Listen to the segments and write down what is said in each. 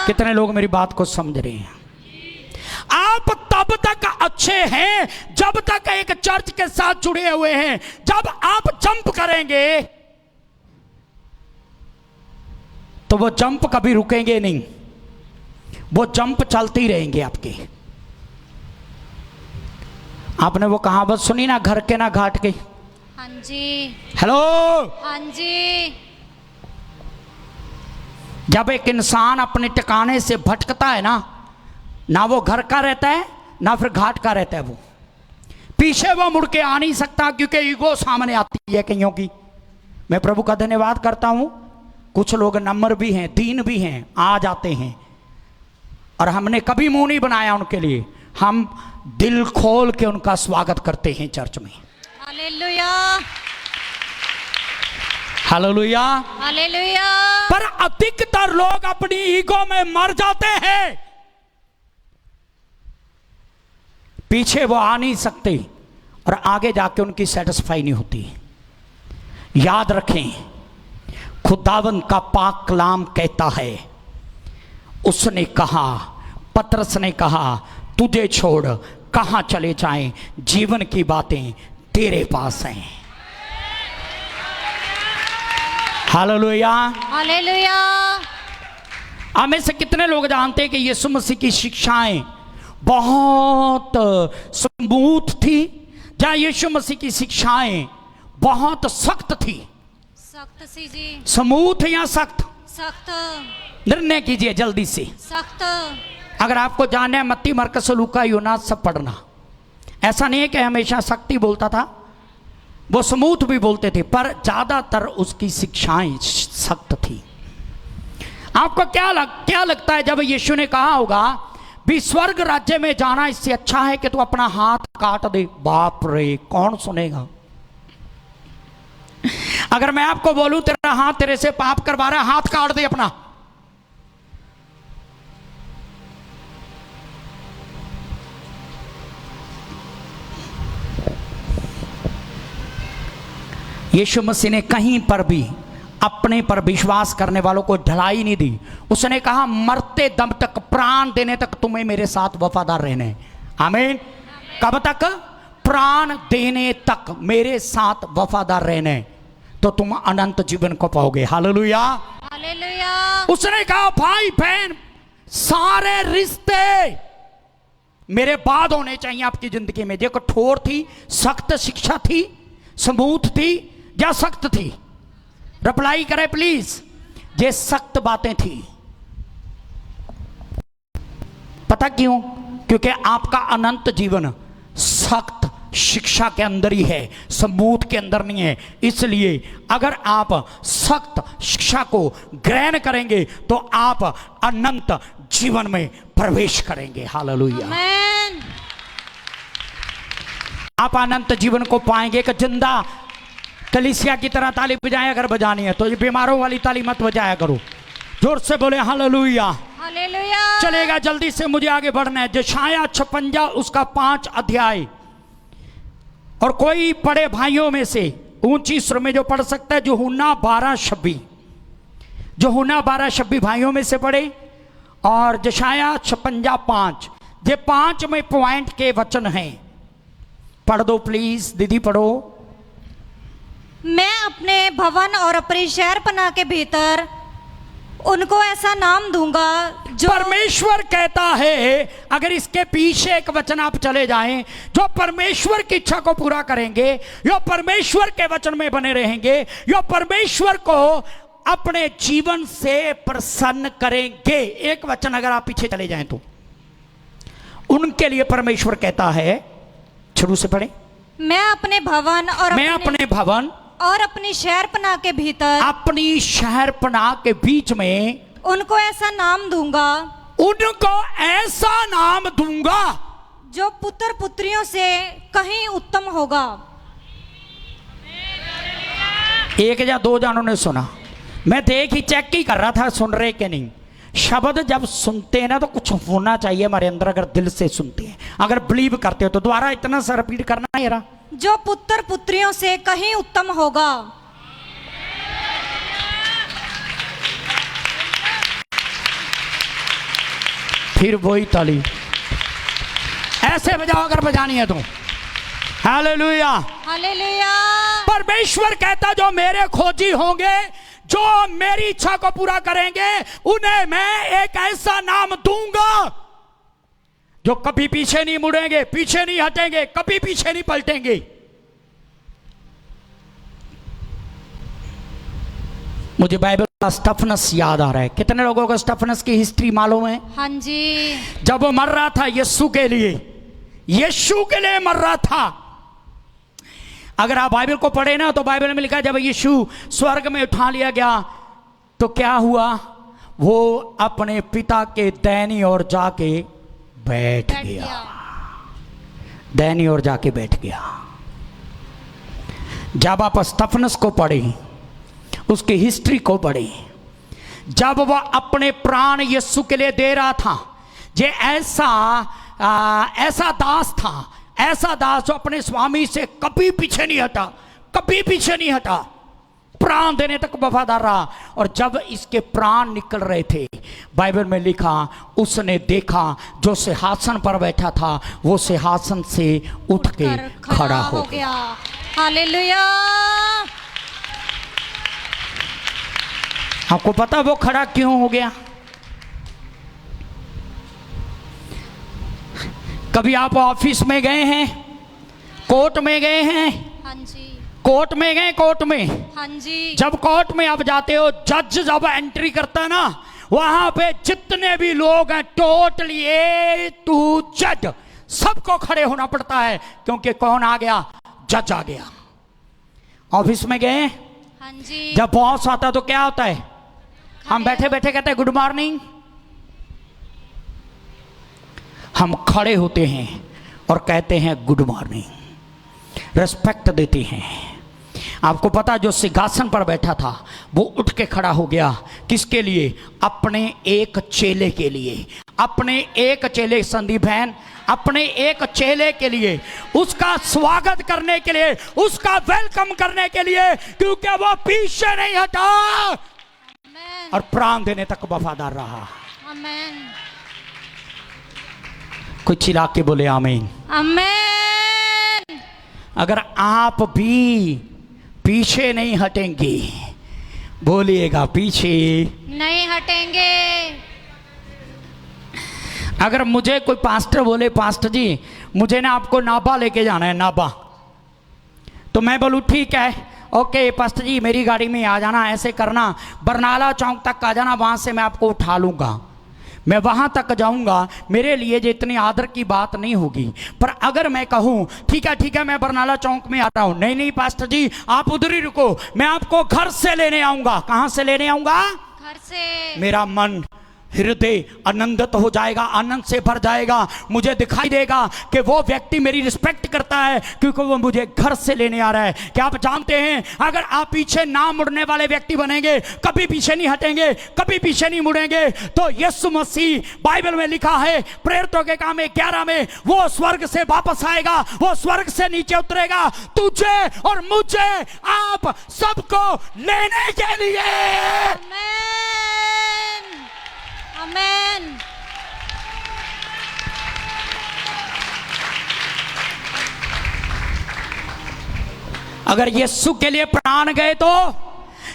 कितने लोग मेरी बात को समझ रहे हैं? आप तब तक अच्छे हैं जब तक एक चर्च के साथ जुड़े हुए हैं। जब आप जंप करेंगे तो वो जंप कभी रुकेंगे नहीं, वो जंप चलते ही रहेंगे आपके। आपने वो कहावत सुनी ना, घर के ना घाट के? हाँ जी। हेलो, हाँ जी। जब एक इंसान अपने ठिकाने से भटकता है ना वो घर का रहता है ना फिर घाट का रहता है। वो पीछे वो मुड़ के आ नहीं सकता क्योंकि ईगो सामने आती है कईयों की। मैं प्रभु का धन्यवाद करता हूं, कुछ लोग नम्र भी हैं, दीन भी हैं, आ जाते हैं और हमने कभी मुंह नहीं बनाया उनके लिए। हम दिल खोल के उनका स्वागत करते हैं चर्च में। Hallelujah, hallelujah, hallelujah. पर अधिकतर लोग अपनी ईगो में मर जाते हैं, पीछे वो आ नहीं सकते और आगे जाके उनकी सेटिस्फाई नहीं होती। याद रखें, खुदावंद का पाक कलाम कहता है, उसने कहा, पतरस ने कहा, तुझे छोड़ कहां चले जाएं, जीवन की बातें तेरे पास हैं। Hallelujah, hallelujah. हमें से कितने लोग जानते हैं कि यीशु मसीह की शिक्षाएं बहुत स्मूथ थी, या यीशु मसीह की शिक्षाएं बहुत सख्त थी? सख्त सी जी। स्मूथ या सख्त? सख्त। निर्णय कीजिए जल्दी से। सख्त। अगर आपको जानना है, मत्ती, मरकुस, लूका, यूहन्ना सब पढ़ना। ऐसा नहीं है कि हमेशा सख्ती बोलता था, वो स्मूथ भी बोलते थे, पर ज्यादातर उसकी शिक्षाएं सख्त थी। आपको क्या लगता है जब यीशु ने कहा होगा भी स्वर्ग राज्य में जाना इससे अच्छा है कि तू अपना हाथ काट दे? बाप रे, कौन सुनेगा? अगर मैं आपको बोलूं तेरा हाथ तेरे से पाप करवा रहा है, हाथ काट दे अपना, यीशु मसीह ने कहीं पर भी अपने पर विश्वास करने वालों को ढलाई नहीं दी। उसने कहा मरते दम तक, प्राण देने तक तुम्हें मेरे साथ वफादार रहना है। आमीन। कब तक? प्राण देने तक मेरे साथ वफादार रहना है, तो तुम अनंत जीवन को पाओगे। Hallelujah, hallelujah. उसने कहा भाई बहन, सारे रिश्ते मेरे बाद होने चाहिए आपकी जिंदगी में। जो कठोर थी, सख्त शिक्षा थी, स्मूथ थी या सख्त थी? रिप्लाई करें प्लीज। ये सख्त बातें थी। पता क्यों? क्योंकि आपका अनंत जीवन सख्त शिक्षा के अंदर ही है, स्मूथ के अंदर नहीं है। इसलिए अगर आप सख्त शिक्षा को ग्रहण करेंगे तो आप अनंत जीवन में प्रवेश करेंगे। हालेलुया, आमीन। आप अनंत जीवन को पाएंगे। कि जिंदा कलीसिया की तरह ताली बजाएं, अगर बजानी है तो ये बीमारों वाली ताली मत बजाया करो, जोर से बोले हालेलुया, हालेलुया। चलेगा। जल्दी से मुझे आगे बढ़ना है। यशायाह 56 उसका 5 अध्याय, और कोई बड़े भाइयों में से ऊंची स्वर में जो पढ़ सकता है, यूहन्ना 12:26, यूहन्ना 12:26 भाइयों में से पढ़े। और यशायाह 56:5, ये 5 में पॉइंट के वचन हैं। पढ़ दो प्लीज दीदी, पढ़ो। मैं अपने भवन और अपनी शहरपनाह के भीतर उनको ऐसा नाम दूंगा जो परमेश्वर कहता है, अगर इसके पीछे एक वचन आप चले जाएं, जो परमेश्वर की इच्छा को पूरा करेंगे, जो परमेश्वर के वचन में बने रहेंगे, जो परमेश्वर को अपने जीवन से प्रसन्न करेंगे। एक वचन अगर आप पीछे चले जाएं तो उनके लिए परमेश्वर कहता है, शुरू से पढ़े। मैं अपने भवन और अपनी शहरपनाह के भीतर, अपनी शहरपनाह के बीच में उनको ऐसा नाम दूंगा, उनको ऐसा नाम दूंगा जो पुत्र पुत्रियों से कहीं उत्तम होगा। एक या दो जानों ने सुना? मैं देख ही चेक ही कर रहा था सुन रहे कि नहीं। शब्द जब सुनते हैं ना तो कुछ होना चाहिए हमारे अंदर, अगर दिल से सुनते हैं, अगर बिलीव करते हो तो। दोबारा इतना सा रिपीट करना है यार। जो पुत्र पुत्रियों से कहीं उत्तम होगा। फिर वही ताली ऐसे बजाओ अगर बजानी है तो। हालेलुया। हालेलुया। परमेश्वर कहता जो मेरे खोजी होंगे, जो मेरी इच्छा को पूरा करेंगे, उन्हें मैं एक ऐसा नाम दूंगा जो कभी पीछे नहीं मुड़ेंगे, पीछे नहीं हटेंगे, कभी पीछे नहीं पलटेंगे। मुझे बाइबल का स्टेफनस याद आ रहा है। कितने लोगों को स्टेफनस की हिस्ट्री मालूम है? हाँ जी। जब वो मर रहा था यीशु के लिए, यीशु के लिए मर रहा था। अगर आप बाइबल को पढ़े ना तो बाइबल में लिखा है जब यीशु स्वर्ग में उठा लिया गया तो क्या हुआ, वो अपने पिता के दाहिनी ओर जाके बैठ गया। दाहिनी ओर जाके बैठ गया। जब आप स्टेफनस को पढ़े, उसकी हिस्ट्री को पढ़े, जब वह अपने प्राण यीशु के लिए दे रहा था, ये ऐसा दास था, ऐसा दास जो अपने स्वामी से कभी पीछे नहीं हटा, कभी पीछे नहीं हटा, प्राण देने तक वफादार रहा। और जब इसके प्राण निकल रहे थे, बाइबल में लिखा उसने देखा जो सिंहासन पर बैठा था वो सिंहासन से उठ के खड़ा हो गया। हालेलुया। आपको पता वो खड़ा क्यों हो गया? कभी आप ऑफिस में गए हैं, कोर्ट में गए हैं? हाँ जी। कोर्ट में गए, कोर्ट में। हाँ जी। जब कोर्ट में आप जाते हो, जज जब एंट्री करता है ना, वहां पे जितने भी लोग हैं टोटली ए टू जेड सबको खड़े होना पड़ता है, क्योंकि कौन आ गया? जज आ गया। ऑफिस में गए? हाँ जी। जब बॉस आता तो क्या होता है? हम बैठे बैठे कहते हैं गुड मॉर्निंग। हम खड़े होते हैं और कहते हैं गुड मॉर्निंग, रेस्पेक्ट देते हैं। आपको पता जो सिंहासन पर बैठा था वो उठ के खड़ा हो गया। किसके लिए? अपने एक चेले के लिए। अपने एक चेले, संदीप बहन, अपने एक चेले के लिए, उसका स्वागत करने के लिए, उसका वेलकम करने के लिए, क्योंकि वो पीछे नहीं हटा और प्राण देने तक वफादार रहा। आमीन। कुछ चिल्ला के बोले आमीन। आमीन। अगर आप भी पीछे नहीं हटेंगे, बोलिएगा पीछे नहीं हटेंगे। अगर मुझे कोई पास्टर बोले पास्टर जी मुझे ना आपको नाबा लेके जाना है, नाबा, तो मैं बोलूँ ठीक है, ओके पास्टर जी मेरी गाड़ी में आ जाना, ऐसे करना, बरनाला चौक तक आ जाना, वहाँ से मैं आपको उठा लूँगा, मैं वहाँ तक जाऊँगा, मेरे लिए जो इतनी आदर की बात नहीं होगी। पर अगर मैं कहूँ ठीक है मैं बरनाला चौक में आता हूँ, नहीं नहीं पास्टर जी आप उधर ही रुको, मैं आपको घर से लेने आऊँगा। कहाँ से लेने आऊँगा? घर से। मेरा मन, हृदय आनंदित हो जाएगा, आनंद से भर जाएगा। मुझे दिखाई देगा कि वो व्यक्ति मेरी रिस्पेक्ट करता है क्योंकि वो मुझे घर से लेने आ रहा है। क्या आप जानते हैं अगर आप पीछे ना मुड़ने वाले व्यक्ति बनेंगे, कभी पीछे नहीं हटेंगे, कभी पीछे नहीं मुड़ेंगे, तो यीशु मसीह, बाइबल में लिखा है प्रेरितों के काम 11 में, वो स्वर्ग से वापस आएगा, वो स्वर्ग से नीचे उतरेगा तुझे और मुझे, आप सबको लेने के लिए। आमीन। अगर यीशु के लिए प्राण गए तो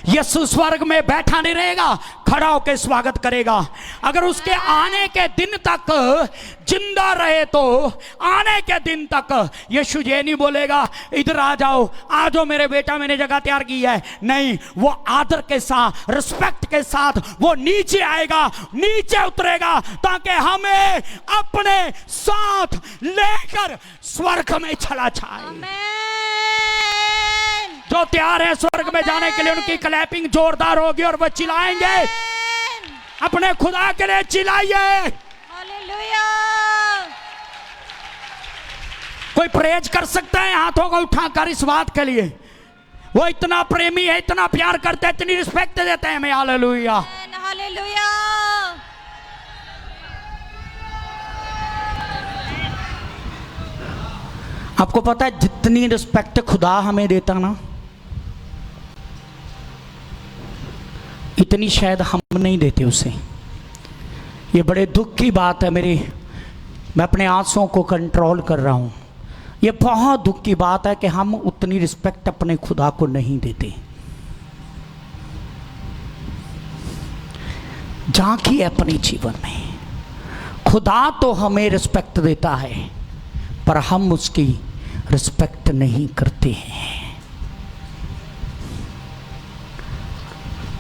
यीशु स्वर्ग में बैठा नहीं रहेगा, खड़ा होकर स्वागत करेगा। अगर उसके आने के दिन तक जिंदा रहे तो आने के दिन तक यीशु ये नहीं बोलेगा इधर आ जाओ मेरे बेटा, मैंने जगह तैयार की है। नहीं, वो आदर के साथ, रिस्पेक्ट के साथ वो नीचे आएगा, नीचे उतरेगा, ताकि हमें अपने साथ लेकर स्वर्ग में चला जाए। जो तैयार है स्वर्ग में जाने के लिए उनकी क्लैपिंग जोरदार होगी और वह चिल्लाएंगे, अपने खुदा के लिए चिल्लाइए। हालेलुया। कोई प्रेज कर सकता है हाथों को उठाकर इस बात के लिए? वो इतना प्रेमी है, इतना प्यार करते हैं, इतनी रिस्पेक्ट देते हैं हमें। हालेलुया। हालेलुया। आपको पता है जितनी रिस्पेक्ट खुदा हमें देता ना, इतनी शायद हम नहीं देते उसे। ये बड़े दुख की बात है मेरी, मैं अपने आंसुओं को कंट्रोल कर रहा हूँ। ये बहुत दुख की बात है कि हम उतनी रिस्पेक्ट अपने खुदा को नहीं देते। झांकिए अपने जीवन में, खुदा तो हमें रिस्पेक्ट देता है पर हम उसकी रिस्पेक्ट नहीं करते हैं।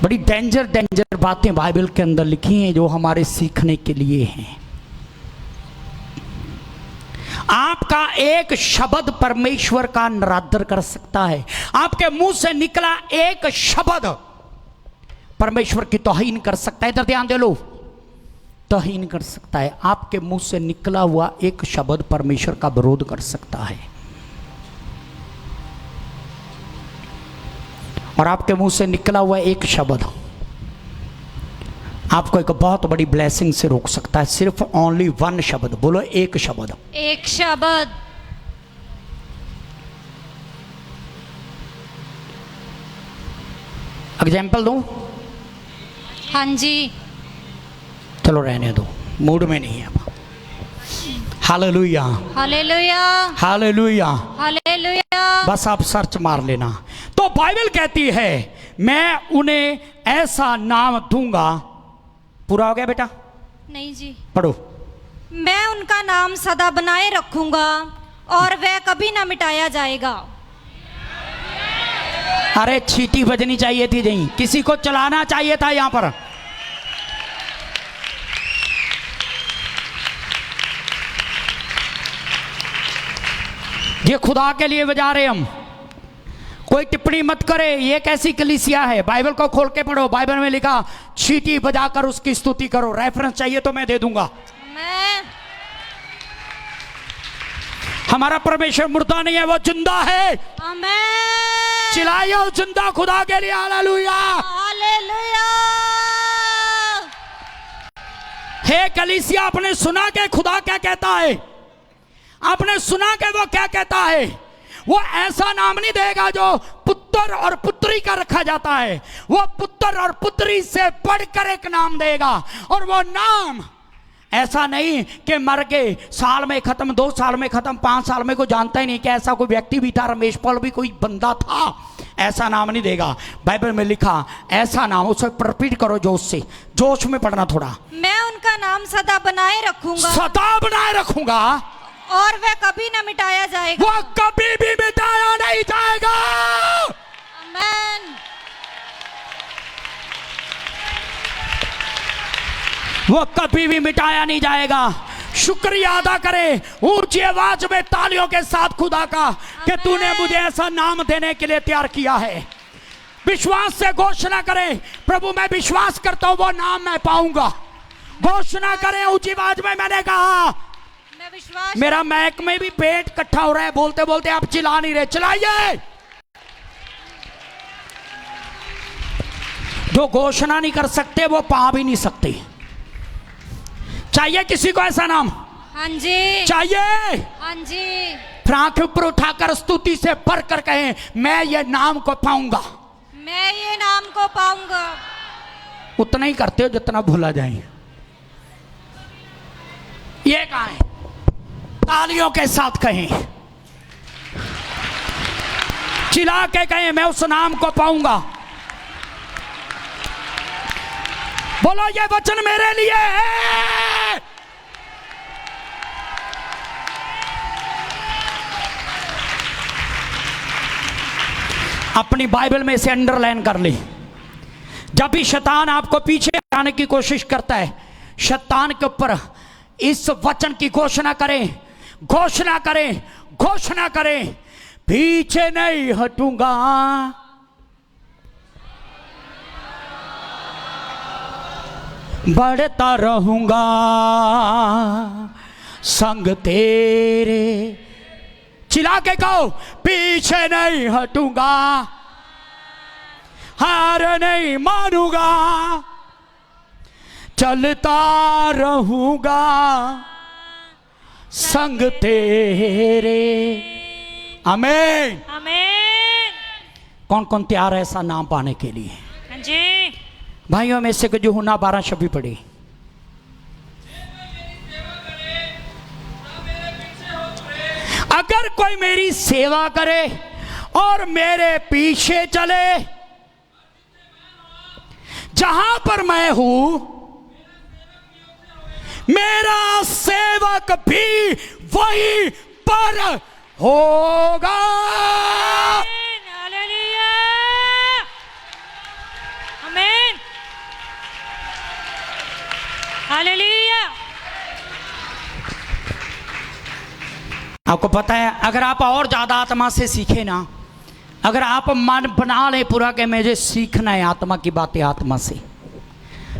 बड़ी डेंजर बातें बाइबल के अंदर लिखी हैं जो हमारे सीखने के लिए हैं। आपका एक शब्द परमेश्वर का निरादर कर सकता है। आपके मुंह से निकला एक शब्द परमेश्वर की तौहीन कर सकता है। इधर ध्यान दे लो, तौहीन कर सकता है। आपके मुंह से निकला हुआ एक शब्द परमेश्वर का विरोध कर सकता है। और आपके मुंह से निकला हुआ एक शब्द आपको एक बहुत बड़ी ब्लेसिंग से रोक सकता है। सिर्फ ओनली वन शब्द, बोलो एक शब्द। एक शब्द। एग्जाम्पल दूं? हाँ जी। चलो रहने दो, मूड में नहीं है अब। Hallelujah, hallelujah, hallelujah, hallelujah. बस आप सर्च मार लेना। तो बाइबल कहती है मैं उन्हें ऐसा नाम दूंगा। पूरा हो गया बेटा? नहीं जी, पढ़ो। मैं उनका नाम सदा बनाए रखूंगा और वह कभी ना मिटाया जाएगा। अरे चीटी बजनी चाहिए थी, नहीं किसी को चलाना चाहिए था यहां पर। ये खुदा के लिए बजा रहे हम। कोई टिप्पणी मत करे, ये कैसी कलीसिया है। बाइबल को खोल के पढ़ो, बाइबल में लिखा चीटी बजाकर उसकी स्तुति करो। रेफरेंस चाहिए तो मैं दे दूंगा। हमारा परमेश्वर मुर्दा नहीं है, वो जिंदा है। आमेन। चिल्लाइए जिंदा खुदा के लिए। Hallelujah, hallelujah. हे कलीसिया, आपने सुना के खुदा क्या कहता है? आपने सुना के वो क्या कहता है? वो ऐसा नाम नहीं देगा जो पुत्र और पुत्री का रखा जाता है। वो पुत्र और पुत्री से बढ़कर एक नाम देगा। और वो नाम ऐसा नहीं कि मर के साल में खत्म, 2 साल में खत्म, 5 साल में कोई जानता ही नहीं कि ऐसा कोई व्यक्ति भी था, रमेश पॉल भी कोई बंदा था। ऐसा नाम नहीं देगा। बाइबल में लिखा ऐसा नाम, उसे रिपीट करो जोश से, जोश में पढ़ना थोड़ा। मैं उनका नाम सदा बनाए रखूंगा, सदा बनाए रखूंगा और वह कभी ना मिटाया जाएगा। वो कभी भी मिटाया नहीं जाएगा। आमेन। वो कभी भी मिटाया नहीं जाएगा। शुक्रिया अदा करें ऊंची आवाज में तालियों के साथ खुदा का कि तूने मुझे ऐसा नाम देने के लिए तैयार किया है। विश्वास से घोषणा करें, प्रभु मैं विश्वास करता हूं वो नाम मैं पाऊंगा। घोषणा करें ऊंची आवाज में। मैंने कहा मैं विश्वास। मेरा मैक में भी पेट इकट्ठा हो रहा है, बोलते बोलते आप चिल्ला नहीं रहे। चिल्लाइए। जो घोषणा नहीं कर सकते वो पा भी नहीं सकते। चाहिए किसी को ऐसा नाम? हाँ जी, चाहिए। हाँ जी। फिर आंखें ऊपर उठाकर स्तुति से भरकर कहें मैं ये नाम को पाऊंगा। मैं ये नाम को पाऊंगा। उतना ही करते हो जितना भूला जाए। ये कहा है, तालियों के साथ कहें, चिल्ला के कहें मैं उस नाम को पाऊंगा। बोलो ये वचन मेरे लिए है। अपनी बाइबल में इसे अंडरलाइन कर ली। जब भी शैतान आपको पीछे आने की कोशिश करता है, शैतान के ऊपर इस वचन की घोषणा करें, घोषणा करें, घोषणा करें, पीछे नहीं हटूंगा, बढ़ता रहूंगा संग तेरे। चिल्ला के कहो पीछे नहीं हटूंगा, हार नहीं मानूंगा, चलता रहूंगा संग तेरे। आमीन, आमीन। कौन कौन तैयार है ऐसा नाम पाने के लिए? हाँ जी। भाइयों में से जो हुना 12 शब्द पढ़े। अगर कोई मेरी सेवा करे और मेरे पीछे चले, जहां पर मैं हूं मेरा सेवक भी वहीं पर होगा। हालेलुया, आमीन, हालेलुया। आपको पता है, अगर आप और ज्यादा आत्मा से सीखे ना, अगर आप मन बना ले पूरा कि मुझे सीखना है आत्मा की बातें आत्मा से,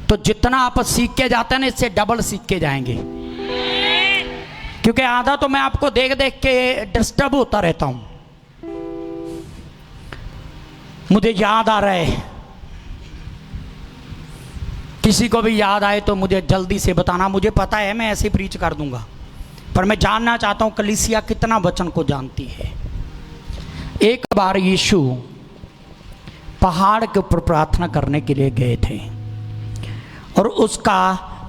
तो जितना आप सीख के जाते हैं ना, इससे डबल सीख के जाएंगे। क्योंकि आधा तो मैं आपको देख देख के डिस्टर्ब होता रहता हूं। मुझे याद आ रहा है, किसी को भी याद आए तो मुझे जल्दी से बताना। मुझे पता है मैं ऐसे प्रीच कर दूंगा, पर मैं जानना चाहता हूं कलीसिया कितना वचन को जानती है। एक बार यीशु पहाड़ के ऊपर प्रार्थना करने के लिए गए थे और उसका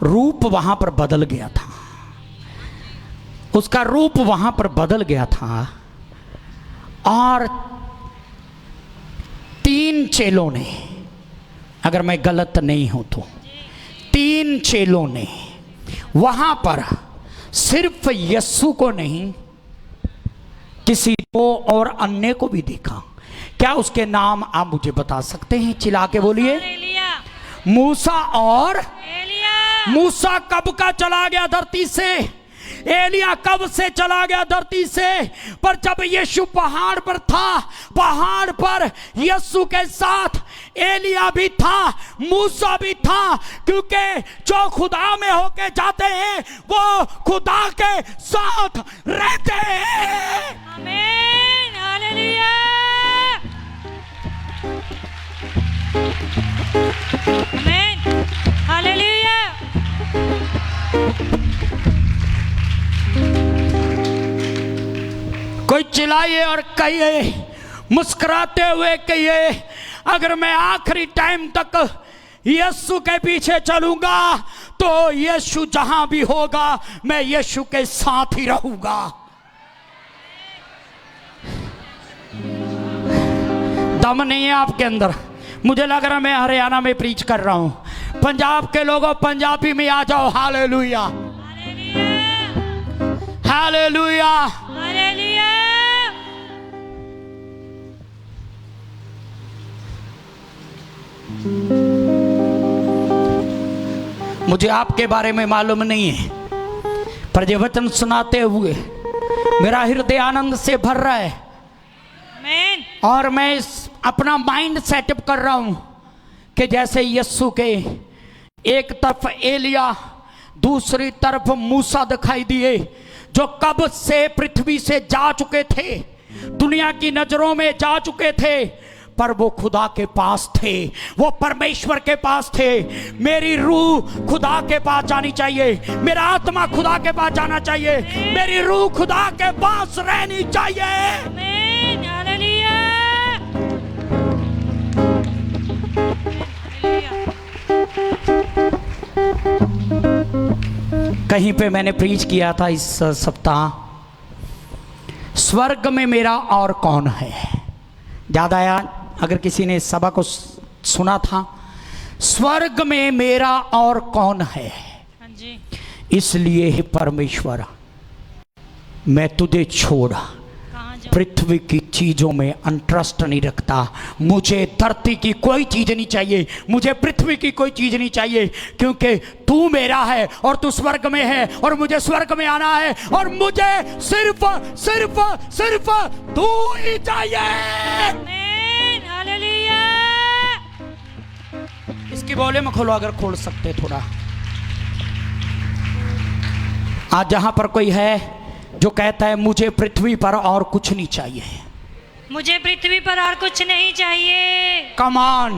रूप वहां पर बदल गया था। उसका रूप वहां पर बदल गया था और 3 चेलों ने, अगर मैं गलत नहीं हूं तो 3 चेलों ने वहां पर सिर्फ यीशु को नहीं, किसी को और अन्य को भी देखा। क्या उसके नाम आप मुझे बता सकते हैं? चिल्ला के बोलिए। मूसा और एलिया। मूसा कब का चला गया धरती से, एलिया कब से चला गया धरती से। पर जब यीशु पहाड़ पर था, पहाड़ पर यीशु के साथ एलिया भी था, मूसा भी था। क्योंकि जो खुदा में होके जाते हैं वो खुदा के साथ रहते हैं। आमीन, हालेलुया, आमीन, हालेलुया। कोई चिल्लाइए और कहिए, मुस्कुराते हुए कहिए, अगर मैं आखिरी टाइम तक यीशु के पीछे चलूंगा तो यीशु जहां भी होगा मैं यीशु के साथ ही रहूंगा। दम नहीं है आपके अंदर। मुझे लग रहा है मैं हरियाणा में प्रीच कर रहा हूं। पंजाब के लोगों पंजाबी में आ जाओ। Hallelujah, hallelujah, hallelujah. मुझे आपके बारे में मालूम नहीं है, पर ये वचन सुनाते हुए मेरा हृदय आनंद से भर रहा है। आमीन। और मैं अपना माइंड सेटअप कर रहा हूं कि जैसे यीशु के एक तरफ एलिया, दूसरी तरफ मूसा दिखाई दिए, जो कब से पृथ्वी से जा चुके थे, दुनिया की नजरों में जा चुके थे, पर वो खुदा के पास थे, वो परमेश्वर के पास थे। मेरी रूह खुदा के पास जानी चाहिए, मेरा आत्मा खुदा के पास जाना चाहिए, मेरी रूह खुदा के पास रहनी चाहिए। आमीन, हालेलुया, कहीं पे मैंने प्रीच किया था इस सप्ताह, स्वर्ग में मेरा और कौन है। याद आया? अगर किसी ने इस सभा को सुना था, स्वर्ग में मेरा और कौन है। हाँ जी। इसलिए हे परमेश्वर, मैं तुझे छोड़ पृथ्वी की चीजों में इंटरेस्ट नहीं रखता। मुझे धरती की कोई चीज नहीं चाहिए, मुझे पृथ्वी की कोई चीज नहीं चाहिए, क्योंकि तू मेरा है और तू स्वर्ग में है और मुझे स्वर्ग में आना है और मुझे सिर्फ सिर्फ सिर्फ तू ही चाहिए। आमीन, हालेलुया। इसकी वॉल्यूम खोलो अगर खोल सकते थोड़ा। आज जहां पर कोई है जो कहता है मुझे पृथ्वी पर और कुछ नहीं चाहिए, मुझे पृथ्वी पर और कुछ नहीं चाहिए, कम ऑन,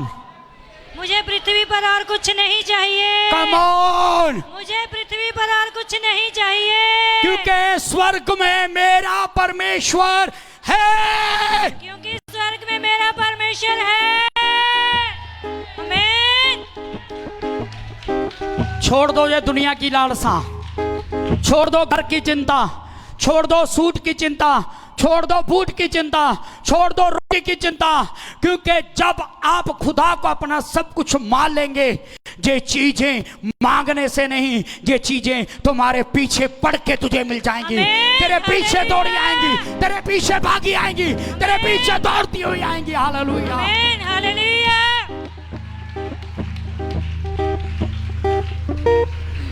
मुझे पृथ्वी पर और कुछ नहीं चाहिए, कम ऑन, मुझे पृथ्वी पर और कुछ नहीं चाहिए, क्योंकि स्वर्ग में मेरा परमेश्वर है, क्योंकि स्वर्ग में मेरा परमेश्वर है। आमीन। छोड़ दो ये दुनिया की लालसा, छोड़ दो घर की चिंता, छोड़ दो सूट की चिंता, छोड़ दो बूट की चिंता, छोड़ दो रोटी की चिंता, क्योंकि जब आप खुदा को अपना सब कुछ मान लेंगे, ये चीजें मांगने से नहीं, ये चीजें तुम्हारे पीछे पड़ के तुझे मिल जाएंगी। तेरे पीछे दौड़ी आएंगी, तेरे पीछे भागी आएंगी, तेरे पीछे दौड़ती हुई आएंगी। Hallelujah, hallelujah.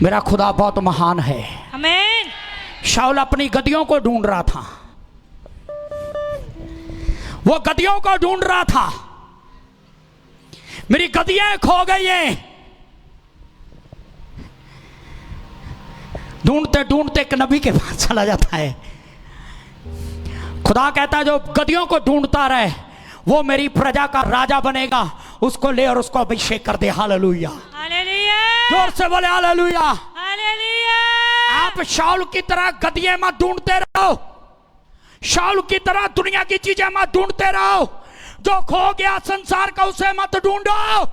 मेरा खुदा बहुत महान है। आमीन। शाऊल अपनी गद्दियों को ढूंढ रहा था, वो गद्दियों को ढूंढ रहा था। मेरी गद्दियां खो गई हैं। ढूंढते ढूंढते एक नबी के पास चला जाता है। खुदा कहता है जो गद्दियों को ढूंढता रहे वो मेरी प्रजा का राजा बनेगा, उसको ले और उसको अभिषेक कर दे। हालेलुया, हालेलुया, जोर से बोले हालेलुया। हालेलुया। आप शाऊल की तरह गद्दियां मत ढूंढते रहो, शाऊल की तरह दुनिया की चीजें मत ढूंढते रहो। जो खो गया संसार का उसे मत ढूंढो।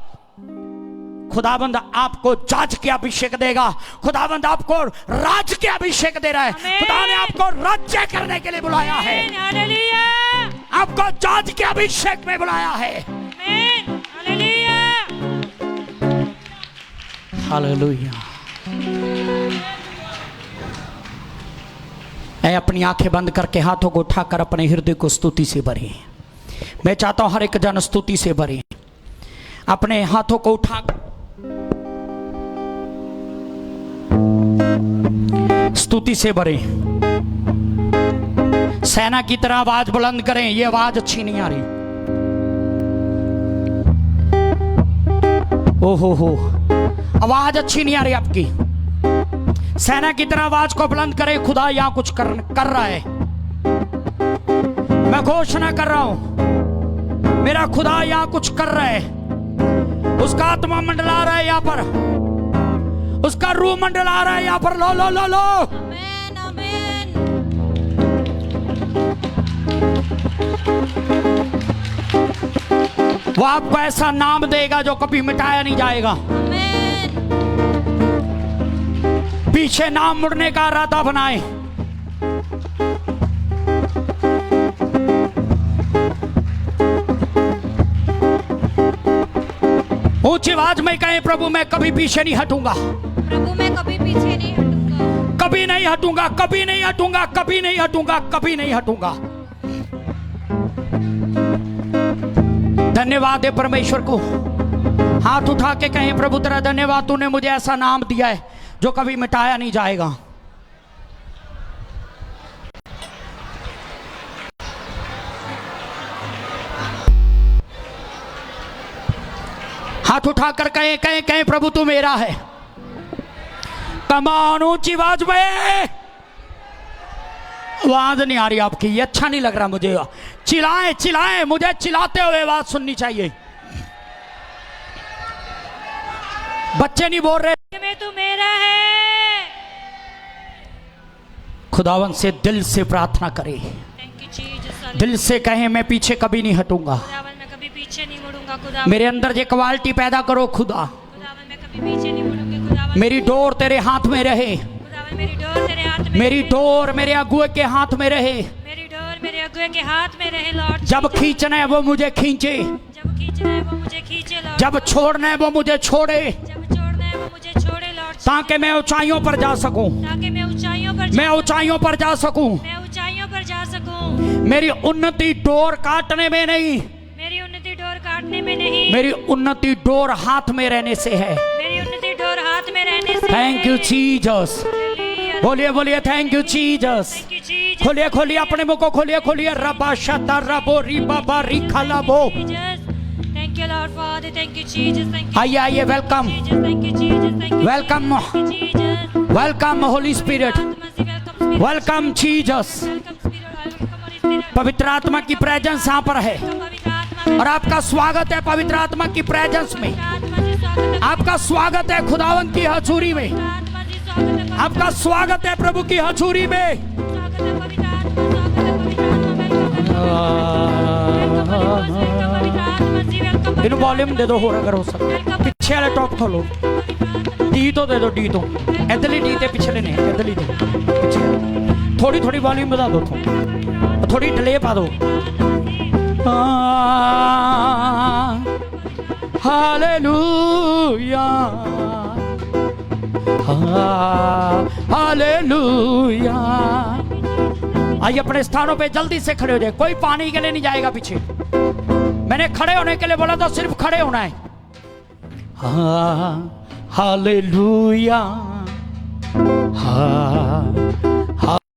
खुदाबंद आपको जाज के अभिषेक देगा, खुदाबंद आपको राज के अभिषेक दे रहा है। खुदा ने आपको राज्य करने के लिए बुलाया है, हालेलुया। आपको जाज के अभिषेक में बुलाया है। Hallelujah, hallelujah. मैं अपनी आंखें बंद करके हाथों को उठाकर अपने हृदय को स्तुति से भरे। मैं चाहता हूं हर एक जन स्तुति से भरे, अपने हाथों को उठा स्तुति से भरे। सेना की तरह आवाज बुलंद करें। ये आवाज अच्छी नहीं आ रही। ओहो, आवाज अच्छी नहीं आ रही आपकी। सेना की तरह आवाज को बुलंद करें। खुदा यहां कुछ कर रहा है। मैं घोषणा कर रहा हूं, मेरा खुदा यहां कुछ कर रहा है। उसका आत्मा मंडला रहा है यहां पर, उसका रूह मंडला रहा है यहां पर। लो लो लो लो। आमीन, आमीन। वो आपको ऐसा नाम देगा जो कभी मिटाया नहीं जाएगा। आमीन। पीछे नाम मुड़ने का इरादा बनाए। ऊंची आवाज में कहें, प्रभु मैं कभी पीछे नहीं हटूंगा, प्रभु मैं कभी पीछे नहीं हटूंगा, कभी नहीं हटूंगा, कभी नहीं हटूंगा, कभी नहीं हटूंगा, कभी नहीं हटूंगा। धन्यवाद है परमेश्वर को। हाथ उठा के कहें, प्रभु तेरा धन्यवाद, तूने मुझे ऐसा नाम दिया है जो कभी मिटाया नहीं जाएगा। हाथ उठाकर कहें कहें कहें, प्रभु तू मेरा है। कमान, ऊंची आवाज में। आवाज नहीं आ रही आपकी, ये अच्छा नहीं लग रहा मुझे। चिल्लाएं चिल्लाएं, मुझे चिल्लाते हुए आवाज सुननी चाहिए। बच्चे नहीं बोल रहे में तू मेरा है। खुदावन से दिल से प्रार्थना करें, थैंक यू जीसस। दिल से कहें मैं पीछे कभी नहीं हटूंगा। खुदावन मैं कभी पीछे नहीं मुड़ूंगा। खुदा मेरे अंदर ये क्वालिटी पैदा करो खुदा। खुदावन मैं कभी पीछे नहीं मुड़ूंगी। खुदावन मेरी डोर तेरे हाथ में रहे, खुदावन मेरी डोर तेरे हाथ में, मेरी डोर मेरे अगुए के हाथ में रहे। मेरी डोर मेरे अगुए के हाथ में रहे लॉर्ड। जब खींचना है वो मुझे खींचे, जब खींचना है वो मुझे खींचे लॉर्ड। जब छोड़ना है वो मुझे छोड़े, जब छोड़ना है वो मुझे छोड़े लॉर्ड, ताकि मैं ऊंचाइयों पर जा सकूं, ताकि मैं ऊंचाइयों पर मैं ऊंचाइयों पर जा सकूं। मैं ऊंचाइयों पर जा सकूं। मेरी उन्नति डोर काटने में नहीं, मेरी उन्नति डोर काटने में नहीं, मेरी उन्नति डोर हाथ में रहने से है। मेरी उन्नति डोर हाथ में रहने से। Thank you Jesus. हालेलुया। बोलिए बोलिए thank you Jesus. Thank you Jesus. खोलिए खोलिए अपने मुंह को खोलिए खोलिए। रबा शता रबो रिबा बा रिखला बो। Thank you Lord father. Thank you Jesus. Thank आइए आइए, welcome you, thank you Jesus. Thank you welcome Jesus. Welcome Holi spirit, welcome Jesus. पवित्र आत्मा की प्रेजेंस यहाँ पर है और आपका स्वागत है पवित्र आत्मा की प्रेजेंस में। आपका स्वागत है खुदावन की हजूरी में, आपका स्वागत है प्रभु की हजूरी में। इन वॉल्यूम दे दो होर अगर हो सकता। पिछले वाले टॉप खोलो, डी तो दे दो, डी तो इधरली डी ते पिछले ने इधरली दे पिछले। थोड़ी थोड़ी वॉल्यूम बता दो तुम, थोड़ी डिले पा दो। Hallelujah hallelujah. आइए अपने स्थानों पे जल्दी से खड़े हो जाए, कोई पानी के लिए नहीं जाएगा पीछे। मैंने खड़े होने के लिए बोला तो सिर्फ खड़े होना है। Hallelujah hallelujah